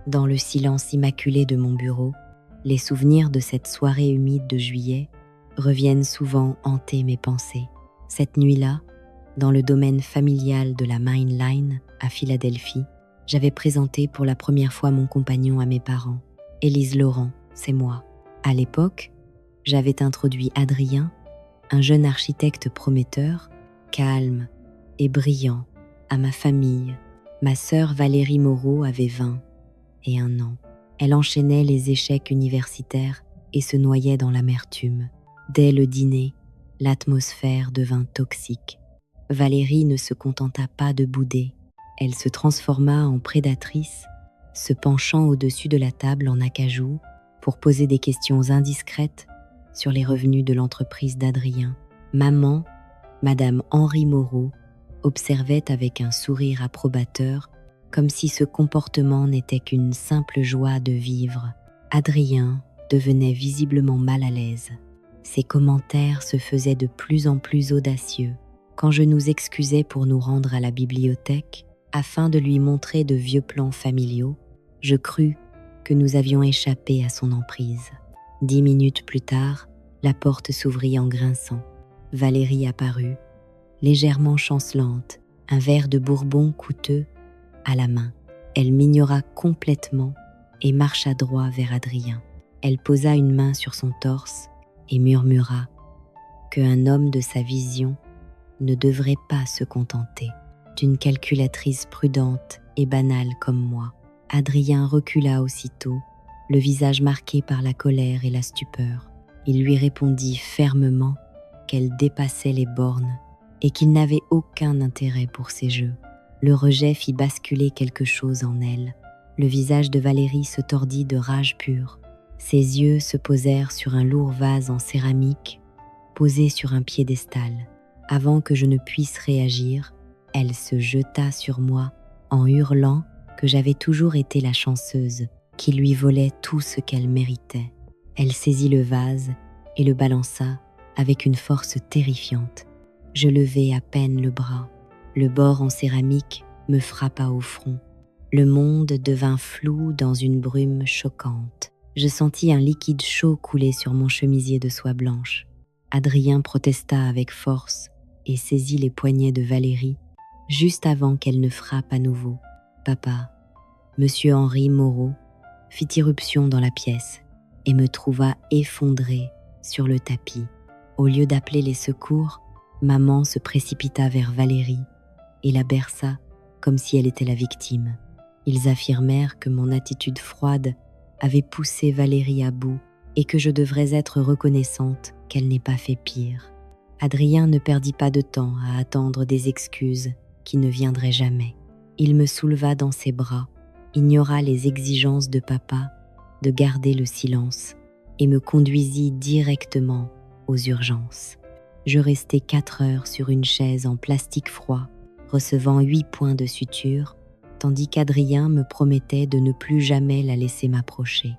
Dans le silence immaculé de mon bureau, les souvenirs de cette soirée humide de juillet reviennent souvent hanter mes pensées. Cette nuit-là, dans le domaine familial de la Main Line à Philadelphie, j'avais présenté pour la première fois mon compagnon à mes parents. Élise Laurent, c'est moi. À l'époque, j'avais introduit Adrien, un jeune architecte prometteur, calme et brillant, à ma famille. Ma sœur Valérie Moreau avait 21 ans. Elle enchaînait les échecs universitaires et se noyait dans l'amertume. Dès le dîner, l'atmosphère devint toxique. Valérie ne se contenta pas de bouder. Elle se transforma en prédatrice, se penchant au-dessus de la table en acajou pour poser des questions indiscrètes sur les revenus de l'entreprise d'Adrien. Maman, Madame Henri Moreau, observait avec un sourire approbateur, comme si ce comportement n'était qu'une simple joie de vivre. Adrien devenait visiblement mal à l'aise. Ses commentaires se faisaient de plus en plus audacieux. Quand je nous excusais pour nous rendre à la bibliothèque, afin de lui montrer de vieux plans familiaux, je crus que nous avions échappé à son emprise. 10 minutes plus tard, la porte s'ouvrit en grinçant. Valérie apparut, légèrement chancelante, un verre de bourbon coûteux à la main. Elle m'ignora complètement et marcha droit vers Adrien. Elle posa une main sur son torse et murmura qu'un homme de sa vision ne devrait pas se contenter d'une calculatrice prudente et banale comme moi. Adrien recula aussitôt, le visage marqué par la colère et la stupeur. Il lui répondit fermement qu'elle dépassait les bornes et qu'il n'avait aucun intérêt pour ces jeux. Le rejet fit basculer quelque chose en elle. Le visage de Valérie se tordit de rage pure. Ses yeux se posèrent sur un lourd vase en céramique posé sur un piédestal. Avant que je ne puisse réagir, elle se jeta sur moi en hurlant que j'avais toujours été la chanceuse, qui lui volait tout ce qu'elle méritait. Elle saisit le vase et le balança avec une force terrifiante. Je levai à peine le bras. Le bord en céramique me frappa au front. Le monde devint flou dans une brume choquante. Je sentis un liquide chaud couler sur mon chemisier de soie blanche. Adrien protesta avec force et saisit les poignets de Valérie juste avant qu'elle ne frappe à nouveau. Papa, Monsieur Henri Moreau, fit irruption dans la pièce et me trouva effondrée sur le tapis. Au lieu d'appeler les secours, maman se précipita vers Valérie et la berça comme si elle était la victime. Ils affirmèrent que mon attitude froide avait poussé Valérie à bout et que je devrais être reconnaissante qu'elle n'ait pas fait pire. Adrien ne perdit pas de temps à attendre des excuses qui ne viendraient jamais. Il me souleva dans ses bras, ignora les exigences de papa de garder le silence et me conduisit directement aux urgences. Je restai 4 heures sur une chaise en plastique froid, recevant 8 points de suture, tandis qu'Adrien me promettait de ne plus jamais la laisser m'approcher.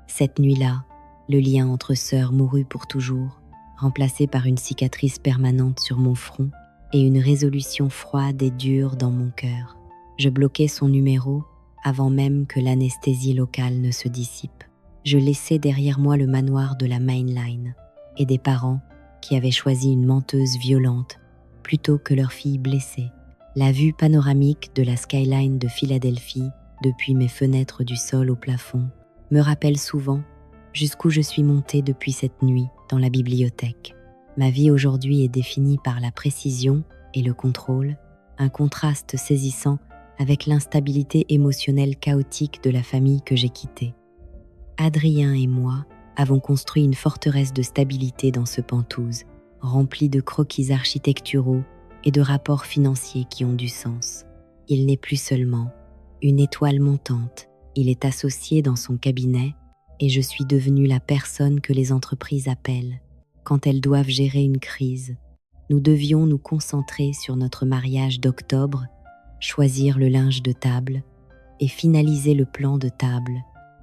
Cette nuit-là, le lien entre sœurs mourut pour toujours, remplacé par une cicatrice permanente sur mon front et une résolution froide et dure dans mon cœur. Je bloquai son numéro avant même que l'anesthésie locale ne se dissipe. Je laissai derrière moi le manoir de la Main Line et des parents qui avaient choisi une menteuse violente plutôt que leur fille blessée. La vue panoramique de la skyline de Philadelphie depuis mes fenêtres du sol au plafond me rappelle souvent jusqu'où je suis montée depuis cette nuit dans la bibliothèque. Ma vie aujourd'hui est définie par la précision et le contrôle, un contraste saisissant avec l'instabilité émotionnelle chaotique de la famille que j'ai quittée. Adrien et moi avons construit une forteresse de stabilité dans ce Penthouse, remplie de croquis architecturaux et de rapports financiers qui ont du sens. Il n'est plus seulement une étoile montante, il est associé dans son cabinet et je suis devenue la personne que les entreprises appellent quand elles doivent gérer une crise. Nous devions nous concentrer sur notre mariage d'octobre, choisir le linge de table et finaliser le plan de table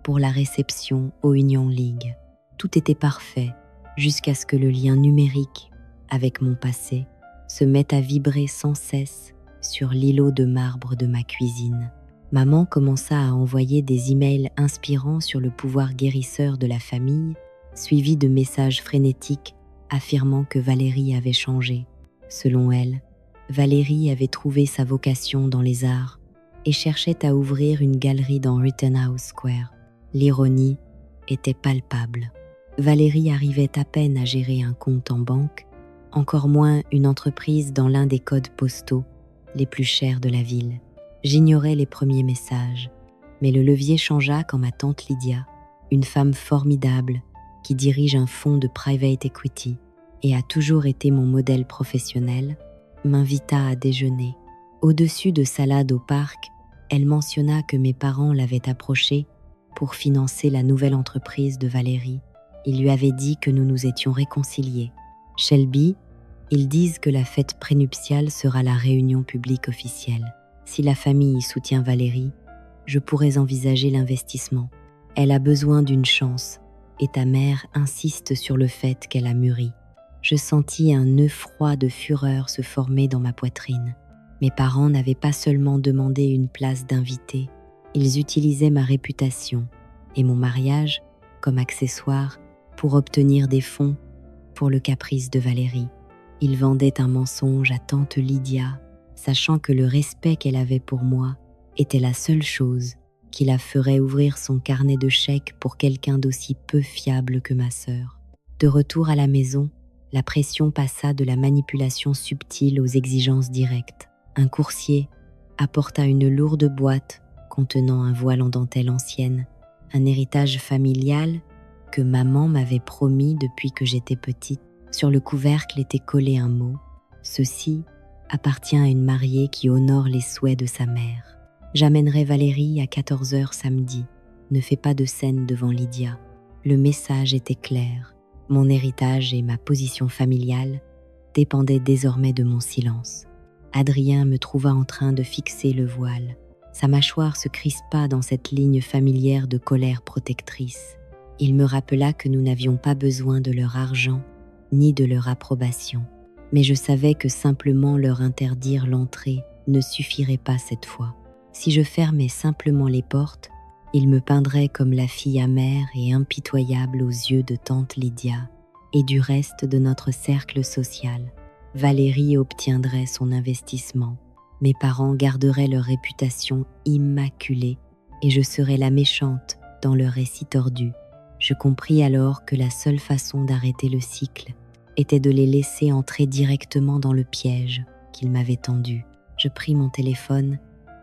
pour la réception au Union League. Tout était parfait jusqu'à ce que le lien numérique avec mon passé se mette à vibrer sans cesse sur l'îlot de marbre de ma cuisine. Maman commença à envoyer des emails inspirants sur le pouvoir guérisseur de la famille, suivis de messages frénétiques affirmant que Valérie avait changé. Selon elle, Valérie avait trouvé sa vocation dans les arts et cherchait à ouvrir une galerie dans Rittenhouse Square. L'ironie était palpable. Valérie arrivait à peine à gérer un compte en banque, encore moins une entreprise dans l'un des codes postaux les plus chers de la ville. J'ignorais les premiers messages, mais le levier changea quand ma tante Lydia, une femme formidable qui dirige un fonds de private equity et a toujours été mon modèle professionnel, m'invita à déjeuner. Au-dessus de salade au parc, elle mentionna que mes parents l'avaient approchée pour financer la nouvelle entreprise de Valérie. Ils lui avaient dit que nous nous étions réconciliés. Shelby, ils disent que la fête prénuptiale sera la réunion publique officielle. Si la famille soutient Valérie, je pourrais envisager l'investissement. Elle a besoin d'une chance et ta mère insiste sur le fait qu'elle a mûri. Je sentis un nœud froid de fureur se former dans ma poitrine. Mes parents n'avaient pas seulement demandé une place d'invité, ils utilisaient ma réputation et mon mariage comme accessoire pour obtenir des fonds pour le caprice de Valérie. Ils vendaient un mensonge à tante Lydia, sachant que le respect qu'elle avait pour moi était la seule chose qui la ferait ouvrir son carnet de chèques pour quelqu'un d'aussi peu fiable que ma sœur. De retour à la maison, la pression passa de la manipulation subtile aux exigences directes. Un coursier apporta une lourde boîte contenant un voile en dentelle ancienne, un héritage familial que maman m'avait promis depuis que j'étais petite. Sur le couvercle était collé un mot. Ceci appartient à une mariée qui honore les souhaits de sa mère. J'amènerai Valérie à 14h samedi. Ne fais pas de scène devant Lydia. Le message était clair. Mon héritage et ma position familiale dépendaient désormais de mon silence. Adrien me trouva en train de fixer le voile. Sa mâchoire se crispa dans cette ligne familière de colère protectrice. Il me rappela que nous n'avions pas besoin de leur argent ni de leur approbation. Mais je savais que simplement leur interdire l'entrée ne suffirait pas cette fois. Si je fermais simplement les portes, ils me peindraient comme la fille amère et impitoyable aux yeux de tante Lydia et du reste de notre cercle social. Valérie obtiendrait son investissement, mes parents garderaient leur réputation immaculée et je serais la méchante dans leur récit tordu. Je compris alors que la seule façon d'arrêter le cycle était de les laisser entrer directement dans le piège qu'ils m'avaient tendu. Je pris mon téléphone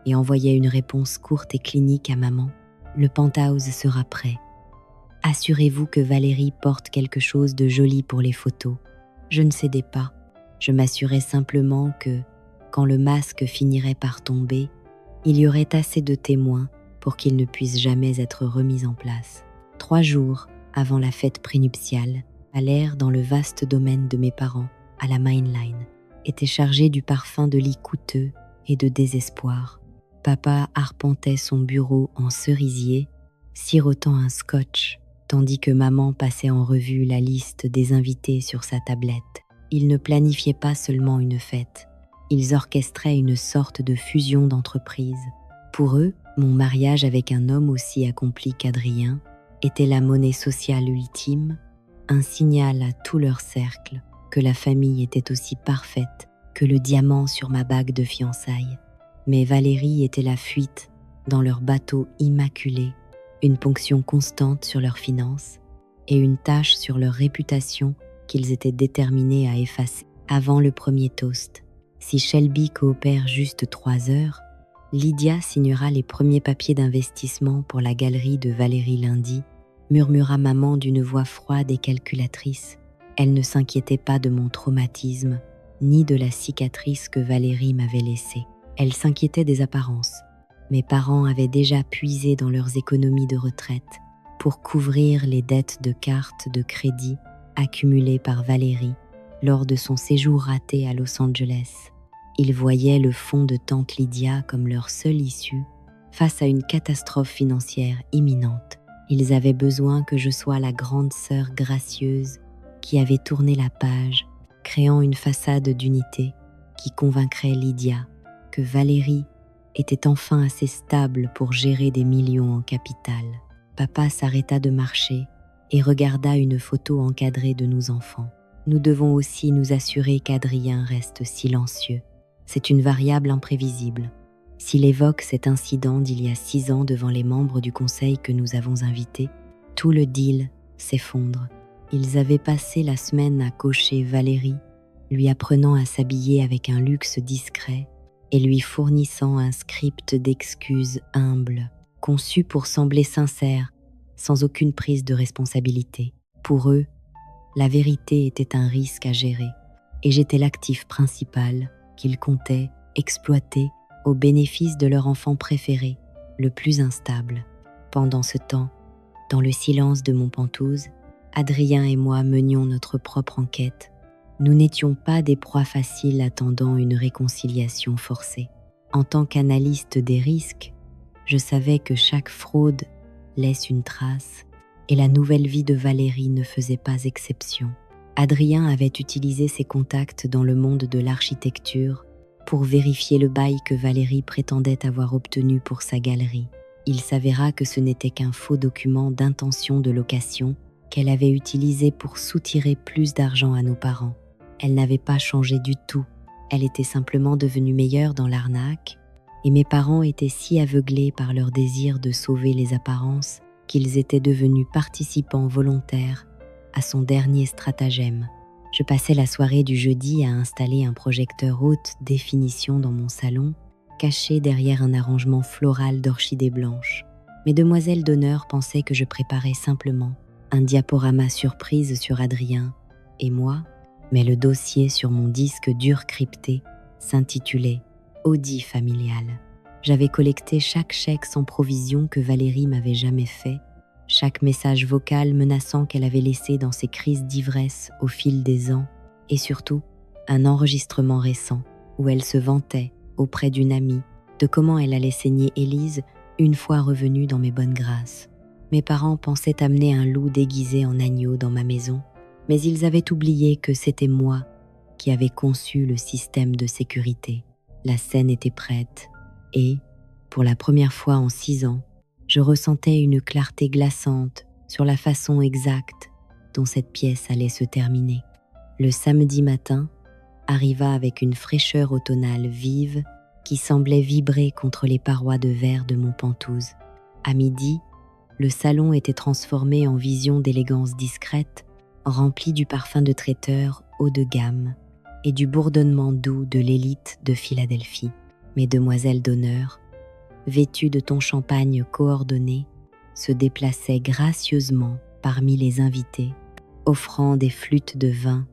et envoyai une réponse courte et clinique à maman. Le penthouse sera prêt. Assurez-vous que Valérie porte quelque chose de joli pour les photos. Je ne cédais pas. Je m'assurais simplement que, quand le masque finirait par tomber, il y aurait assez de témoins pour qu'il ne puisse jamais être remis en place. 3 jours avant la fête prénuptiale, allèrent dans le vaste domaine de mes parents, à la Main Line, était chargé du parfum de lit coûteux et de désespoir. Papa arpentait son bureau en cerisier, sirotant un scotch, tandis que maman passait en revue la liste des invités sur sa tablette. Ils ne planifiaient pas seulement une fête, ils orchestraient une sorte de fusion d'entreprises. Pour eux, mon mariage avec un homme aussi accompli qu'Adrien était la monnaie sociale ultime, un signal à tout leur cercle que la famille était aussi parfaite que le diamant sur ma bague de fiançailles. Mais Valérie était la fuite dans leur bateau immaculé, une ponction constante sur leurs finances et une tache sur leur réputation qu'ils étaient déterminés à effacer avant le premier toast. Si Shelby coopère juste 3 heures, Lydia signera les premiers papiers d'investissement pour la galerie de Valérie lundi, murmura maman d'une voix froide et calculatrice. Elle ne s'inquiétait pas de mon traumatisme, ni de la cicatrice que Valérie m'avait laissée. Elle s'inquiétait des apparences. Mes parents avaient déjà puisé dans leurs économies de retraite pour couvrir les dettes de cartes de crédit accumulées par Valérie lors de son séjour raté à Los Angeles. Ils voyaient le fonds de tante Lydia comme leur seule issue face à une catastrophe financière imminente. Ils avaient besoin que je sois la grande sœur gracieuse qui avait tourné la page, créant une façade d'unité qui convaincrait Lydia que Valérie était enfin assez stable pour gérer des millions en capital. Papa s'arrêta de marcher et regarda une photo encadrée de nos enfants. Nous devons aussi nous assurer qu'Adrien reste silencieux. C'est une variable imprévisible. S'il évoque cet incident d'il y a 6 ans devant les membres du conseil que nous avons invités, tout le deal s'effondre. Ils avaient passé la semaine à coacher Valérie, lui apprenant à s'habiller avec un luxe discret et lui fournissant un script d'excuses humbles, conçu pour sembler sincère, sans aucune prise de responsabilité. Pour eux, la vérité était un risque à gérer, et j'étais l'actif principal qu'ils comptaient exploiter au bénéfice de leur enfant préféré, le plus instable. Pendant ce temps, dans le silence de Montpentouse, Adrien et moi menions notre propre enquête. Nous n'étions pas des proies faciles attendant une réconciliation forcée. En tant qu'analyste des risques, je savais que chaque fraude laisse une trace et la nouvelle vie de Valérie ne faisait pas exception. Adrien avait utilisé ses contacts dans le monde de l'architecture pour vérifier le bail que Valérie prétendait avoir obtenu pour sa galerie. Il s'avéra que ce n'était qu'un faux document d'intention de location qu'elle avait utilisé pour soutirer plus d'argent à nos parents. Elle n'avait pas changé du tout, elle était simplement devenue meilleure dans l'arnaque, et mes parents étaient si aveuglés par leur désir de sauver les apparences qu'ils étaient devenus participants volontaires à son dernier stratagème. Je passais la soirée du jeudi à installer un projecteur haute définition dans mon salon, caché derrière un arrangement floral d'orchidées blanches. Mes demoiselles d'honneur pensaient que je préparais simplement un diaporama surprise sur Adrien et moi, mais le dossier sur mon disque dur crypté s'intitulait « Audit familial ». J'avais collecté chaque chèque sans provision que Valérie m'avait jamais fait, chaque message vocal menaçant qu'elle avait laissé dans ses crises d'ivresse au fil des ans, et surtout, un enregistrement récent où elle se vantait, auprès d'une amie, de comment elle allait saigner Élise une fois revenue dans mes bonnes grâces. Mes parents pensaient amener un loup déguisé en agneau dans ma maison, mais ils avaient oublié que c'était moi qui avais conçu le système de sécurité. La scène était prête et, pour la première fois en 6 ans, je ressentais une clarté glaçante sur la façon exacte dont cette pièce allait se terminer. Le samedi matin arriva avec une fraîcheur automnale vive qui semblait vibrer contre les parois de verre de Montpentouse. À midi, le salon était transformé en vision d'élégance discrète, rempli du parfum de traiteur haut de gamme et du bourdonnement doux de l'élite de Philadelphie. Mes demoiselles d'honneur, vêtues de tons champagne coordonnés, se déplaçaient gracieusement parmi les invités, offrant des flûtes de vin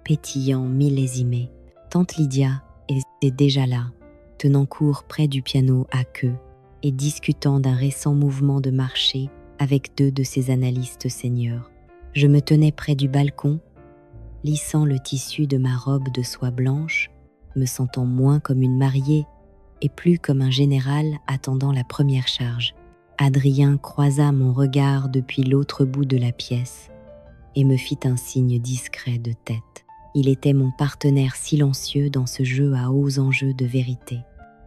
pétillants millésimés. Tante Lydia était déjà là, tenant court près du piano à queue et discutant d'un récent mouvement de marché avec 2 de ses analystes seniors. Je me tenais près du balcon, lissant le tissu de ma robe de soie blanche, me sentant moins comme une mariée et plus comme un général attendant la première charge. Adrien croisa mon regard depuis l'autre bout de la pièce et me fit un signe discret de tête. Il était mon partenaire silencieux dans ce jeu à hauts enjeux de vérité.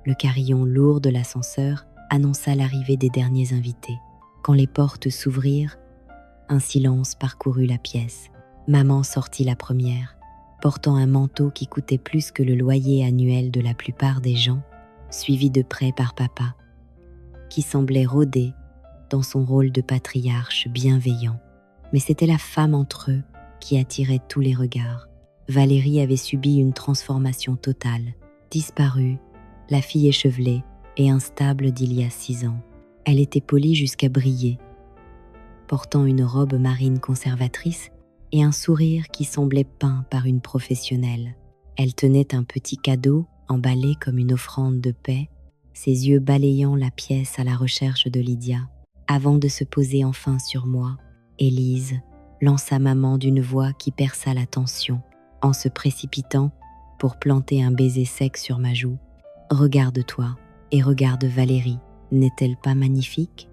Le carillon lourd de l'ascenseur annonça l'arrivée des derniers invités. Quand les portes s'ouvrirent, un silence parcourut la pièce. Maman sortit la première, portant un manteau qui coûtait plus que le loyer annuel de la plupart des gens, suivi de près par papa, qui semblait rôder dans son rôle de patriarche bienveillant. Mais c'était la femme entre eux qui attirait tous les regards. Valérie avait subi une transformation totale, disparue, la fille échevelée et instable d'il y a 6 ans. Elle était polie jusqu'à briller, portant une robe marine conservatrice et un sourire qui semblait peint par une professionnelle. Elle tenait un petit cadeau emballé comme une offrande de paix, ses yeux balayant la pièce à la recherche de Lydia. Avant de se poser enfin sur moi, Élise lança maman d'une voix qui perça la tension, en se précipitant pour planter un baiser sec sur ma joue. « Regarde-toi et regarde Valérie, n'est-elle pas magnifique ?»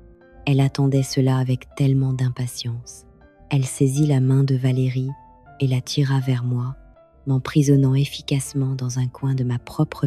Elle attendait cela avec tellement d'impatience. Elle saisit la main de Valérie et la tira vers moi, m'emprisonnant efficacement dans un coin de ma propre